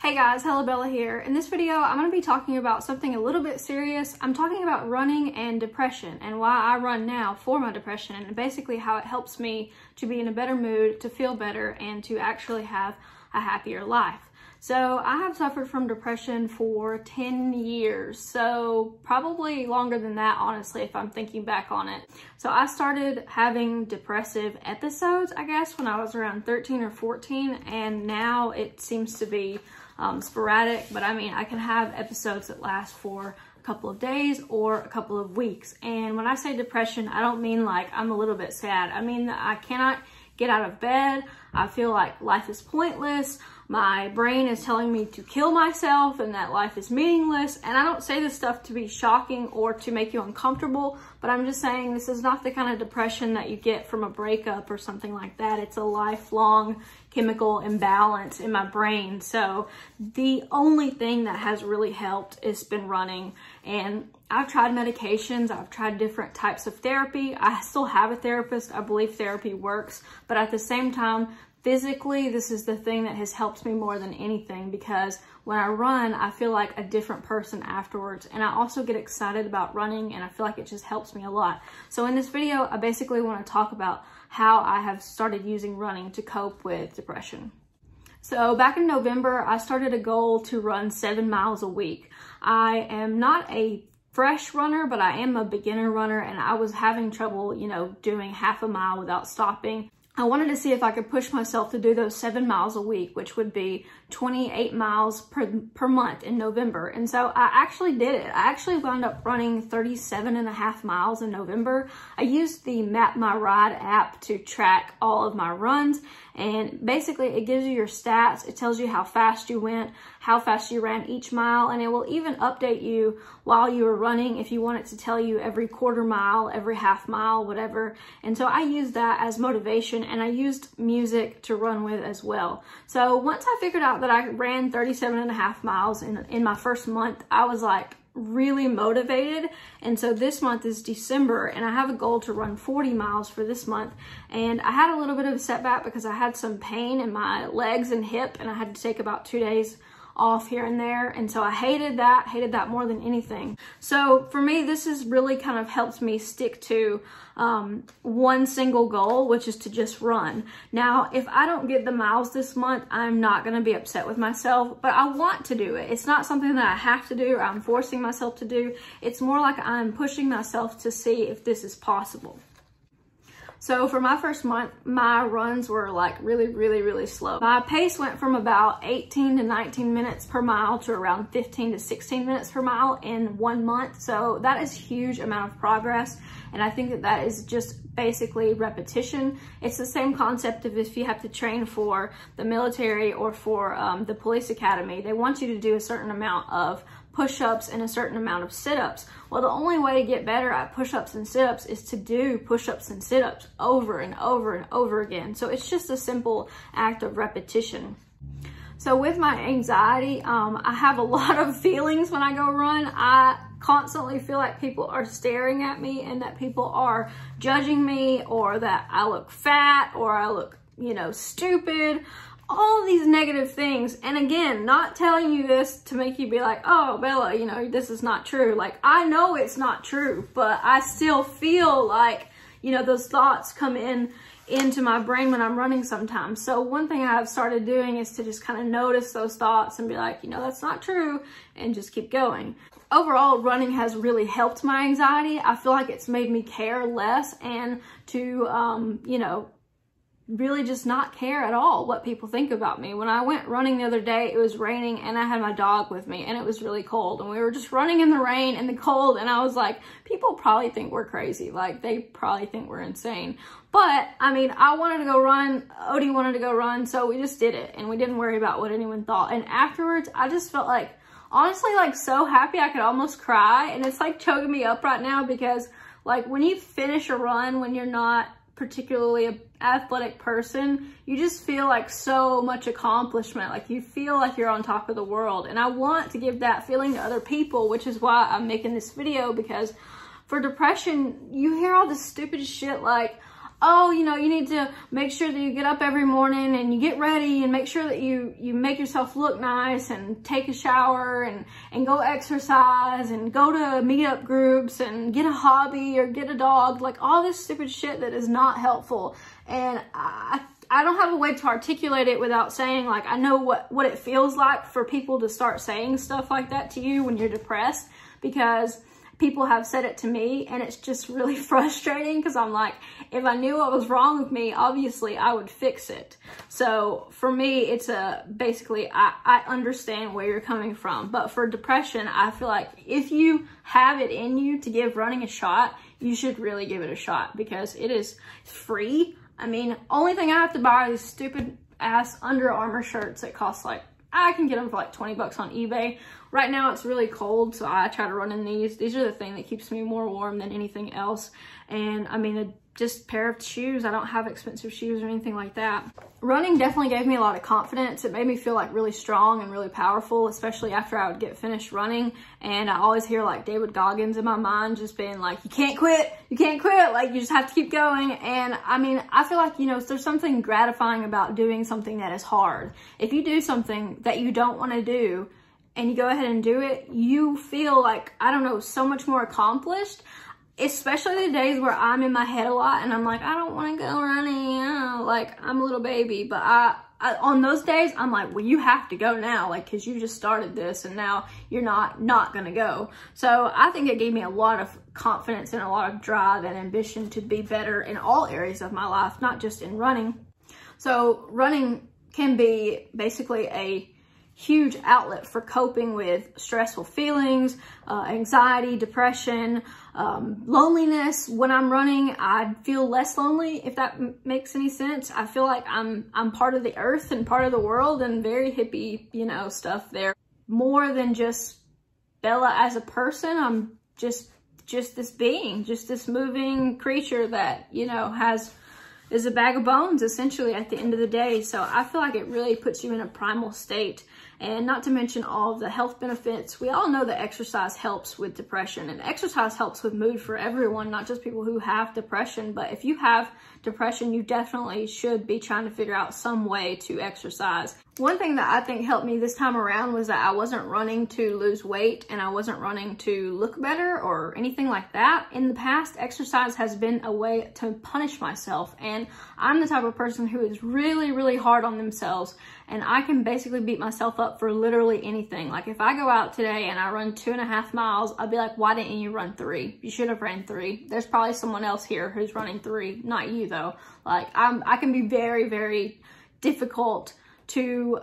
Hey guys, Hello Bella here. In this video, I'm going to be talking about something a little bit serious. I'm talking about running and depression and why I run now for my depression and basically how it helps me to be in a better mood, to feel better, and to actually have a happier life. So I have suffered from depression for 10 years, so probably longer than that, honestly, if I'm thinking back on it. So I started having depressive episodes, I guess, when I was around 13 or 14, and now it seems to be sporadic, but I mean, I can have episodes that last for a couple of days or a couple of weeks. And when I say depression, I don't mean like I'm a little bit sad. I mean that I cannot get out of bed. I feel like life is pointless. My brain is telling me to kill myself and that life is meaningless. And I don't say this stuff to be shocking or to make you uncomfortable, but I'm just saying this is not the kind of depression that you get from a breakup or something like that. It's a lifelong chemical imbalance in my brain. So the only thing that has really helped has been running. And I've tried medications, I've tried different types of therapy. I still have a therapist. I believe therapy works, but at the same time, physically, this is the thing that has helped me more than anything, because when I run, I feel like a different person afterwards. And I also get excited about running, and I feel like it just helps me a lot. So in this video, I basically want to talk about how I have started using running to cope with depression. So back in November, I started a goal to run 7 miles a week. I am not a fresh runner, but I am a beginner runner, and I was having trouble, doing half a mile without stopping. I wanted to see if I could push myself to do those 7 miles a week, which would be 28 miles per month in November. And so I actually did it. I actually wound up running 37.5 miles in November. I used the Map My Ride app to track all of my runs. And basically it gives you your stats. It tells you how fast you went, how fast you ran each mile, and it will even update you while you were running if you want it to tell you every quarter mile, every half mile, whatever. And so I used that as motivation, and I used music to run with as well. So once I figured out that I ran 37.5 miles in my first month, I was like really motivated. And so this month is December, and I have a goal to run 40 miles for this month. And I had a little bit of a setback because I had some pain in my legs and hip, and I had to take about 2 days off here and there. And so I hated that more than anything. So for me, this has really kind of helped me stick to one single goal, which is to just run. Now, if I don't get the miles this month, I'm not going to be upset with myself, but I want to do it. It's not something that I have to do or I'm forcing myself to do. It's more like I'm pushing myself to see if this is possible. So for my first month, my runs were like really slow. My pace went from about 18 to 19 minutes per mile to around 15 to 16 minutes per mile in 1 month. So that is a huge amount of progress. And I think that that is just basically repetition. It's the same concept of if you have to train for the military or for the police academy. They want you to do a certain amount of push-ups and a certain amount of sit-ups. Well, the only way to get better at push-ups and sit-ups is to do push-ups and sit-ups over and over and over again. So it's just a simple act of repetition. So with my anxiety, I have a lot of feelings when I go run. I constantly feel like people are staring at me and that people are judging me, or that I look fat, or I look, stupid. All these negative things. And again, not telling you this to make you be like, oh, Bella, this is not true. Like, I know it's not true, but I still feel like, those thoughts come into my brain when I'm running sometimes. So one thing I've started doing is to just kind of notice those thoughts and be like, that's not true, and just keep going. Overall, running has really helped my anxiety. I feel like it's made me care less and to, really just not care at all what people think about me. When I went running the other day, it was raining and I had my dog with me and it was really cold, and we were just running in the rain and the cold, and I was like, people probably think we're crazy. Like, they probably think we're insane. But I mean, I wanted to go run, Odie wanted to go run, so we just did it and we didn't worry about what anyone thought. And afterwards, I just felt like, honestly, like so happy I could almost cry. And it's like choking me up right now, because like when you finish a run, when you're not particularly an athletic person, you just feel like so much accomplishment. Like you feel like you're on top of the world. And I want to give that feeling to other people, which is why I'm making this video, because for depression, you hear all this stupid shit like, oh, you know, you need to make sure that you get up every morning and you get ready and make sure that you make yourself look nice and take a shower and go exercise and go to meetup groups and get a hobby or get a dog, like all this stupid shit that is not helpful. And I don't have a way to articulate it without saying, like, I know what it feels like for people to start saying stuff like that to you when you're depressed, because people have said it to me, and it's just really frustrating because I'm like, if I knew what was wrong with me, obviously I would fix it. So for me, it's basically, I understand where you're coming from. But for depression, I feel like if you have it in you to give running a shot, you should really give it a shot because it is free. I mean, only thing I have to buy is stupid ass Under Armour shirts that cost like, I can get them for like 20 bucks on eBay. Right now it's really cold, so I try to run in these. These are the thing that keeps me more warm than anything else. And I mean, just pair of shoes. I don't have expensive shoes or anything like that. Running definitely gave me a lot of confidence. It made me feel like really strong and really powerful, especially after I would get finished running. And I always hear like David Goggins in my mind just being like, you can't quit, like you just have to keep going. And I mean, I feel like, you know, there's something gratifying about doing something that is hard. If you do something that you don't want to do and you go ahead and do it, you feel like, I don't know, so much more accomplished. Especially the days where I'm in my head a lot and I'm like, I don't want to go running, like I'm a little baby. But I on those days, I'm like, well, you have to go now, like, cause you just started this and now you're not gonna go. So I think it gave me a lot of confidence and a lot of drive and ambition to be better in all areas of my life, not just in running. So running can be basically a huge outlet for coping with stressful feelings, anxiety, depression, loneliness. When I'm running, I feel less lonely, if that makes any sense. I feel like I'm part of the earth and part of the world, and very hippie, you know, stuff there. More than just Bella as a person, I'm just this being, just this moving creature that, you know, is a bag of bones essentially at the end of the day. So I feel like it really puts you in a primal state. And not to mention all of the health benefits. We all know that exercise helps with depression, and exercise helps with mood for everyone, not just people who have depression. But if you have depression, you definitely should be trying to figure out some way to exercise. One thing that I think helped me this time around was that I wasn't running to lose weight and I wasn't running to look better or anything like that. In the past, exercise has been a way to punish myself, and I'm the type of person who is really, really hard on themselves, and I can basically beat myself up for literally anything. Like if I go out today and I run 2.5 miles, I'll be like, why didn't you run 3? You should have ran 3. There's probably someone else here who's running 3, not you though. Like I can be very, very difficult to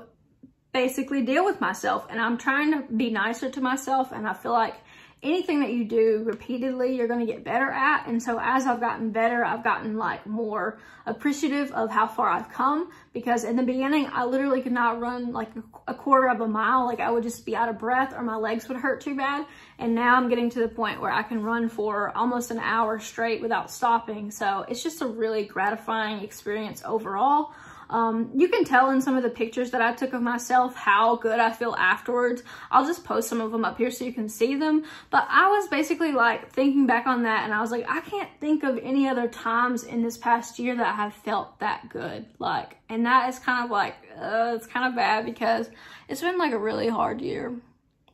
basically deal with myself, and I'm trying to be nicer to myself, and I feel like anything that you do repeatedly, you're going to get better at. And so as I've gotten better, I've gotten like more appreciative of how far I've come, because in the beginning, I literally could not run like a quarter of a mile. Like I would just be out of breath or my legs would hurt too bad. And now I'm getting to the point where I can run for almost an hour straight without stopping. So it's just a really gratifying experience overall. You can tell in some of the pictures that I took of myself how good I feel afterwards. I'll just post some of them up here so you can see them. But I was basically like thinking back on that, and I was like, I can't think of any other times in this past year that I have felt that good. Like, and that is kind of like, it's kind of bad because it's been like a really hard year.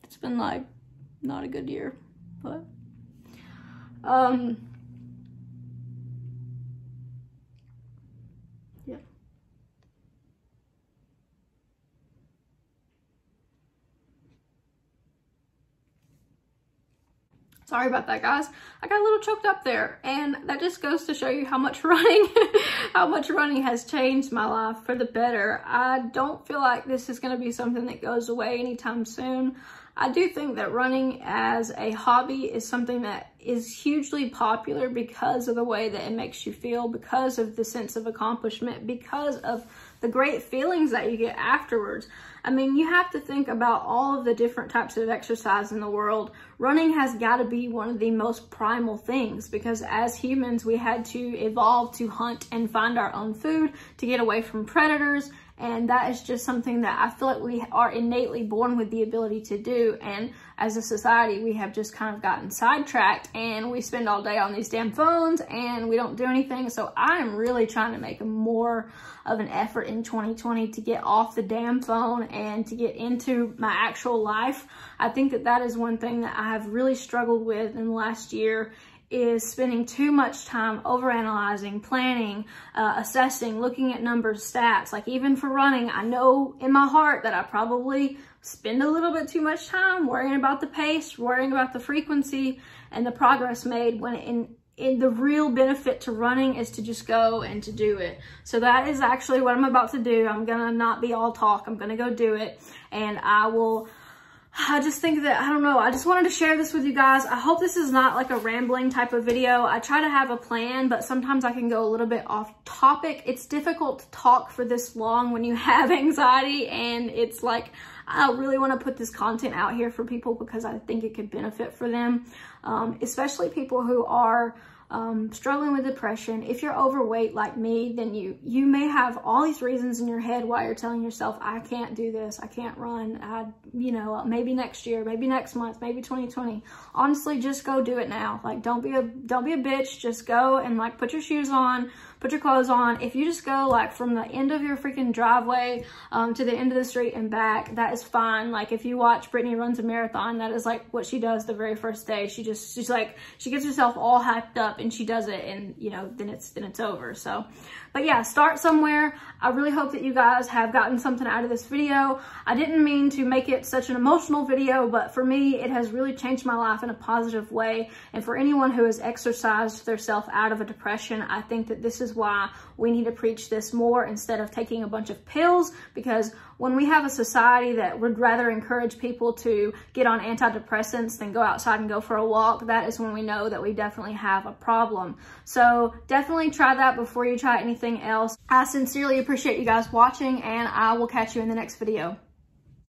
It's been like not a good year, but, yeah. Sorry about that, guys. I got a little choked up there, and that just goes to show you how much running, has changed my life for the better. I don't feel like this is going to be something that goes away anytime soon. I do think that running as a hobby is something that is hugely popular because of the way that it makes you feel, because of the sense of accomplishment, because of the great feelings that you get afterwards. I mean, you have to think about all of the different types of exercise in the world. Running has got to be one of the most primal things, because as humans, we had to evolve to hunt and find our own food, to get away from predators. And that is just something that I feel like we are innately born with the ability to do. And as a society, we have just kind of gotten sidetracked and we spend all day on these damn phones and we don't do anything. So I am really trying to make more of an effort in 2020 to get off the damn phone and to get into my actual life. I think that that is one thing that I have really struggled with in the last year, is spending too much time overanalyzing, planning, assessing, looking at numbers, stats. Like even for running, I know in my heart that I probably spend a little bit too much time worrying about the pace, worrying about the frequency and the progress made, when in the real benefit to running is to just go and to do it. So that is actually what I'm about to do. I'm gonna not be all talk. I'm gonna go do it, and I just think that, I don't know, I just wanted to share this with you guys. I hope this is not like a rambling type of video. I try to have a plan, but sometimes I can go a little bit off topic. It's difficult to talk for this long when you have anxiety, and it's like, I really want to put this content out here for people because I think it could benefit for them, especially people who are struggling with depression. If you're overweight like me, then you may have all these reasons in your head why you're telling yourself, I can't do this, I can't run, maybe next year, maybe next month, maybe 2020. Honestly, just go do it now. Like, don't be a bitch. Just go and like put your shoes on, put your clothes on. If you just go like from the end of your freaking driveway to the end of the street and back, that is fine. Like if you watch Brittany runs a marathon, that is like what she does the very first day. She gets herself all hyped up and she does it, and then it's over. So, but yeah, start somewhere. I really hope that you guys have gotten something out of this video. I didn't mean to make it such an emotional video, but for me, it has really changed my life in a positive way. And for anyone who has exercised themselves out of a depression, I think that this is why we need to preach this more instead of taking a bunch of pills, because when we have a society that would rather encourage people to get on antidepressants than go outside and go for a walk, that is when we know that we definitely have a problem. So definitely try that before you try anything else. I sincerely appreciate you guys watching, and I will catch you in the next video.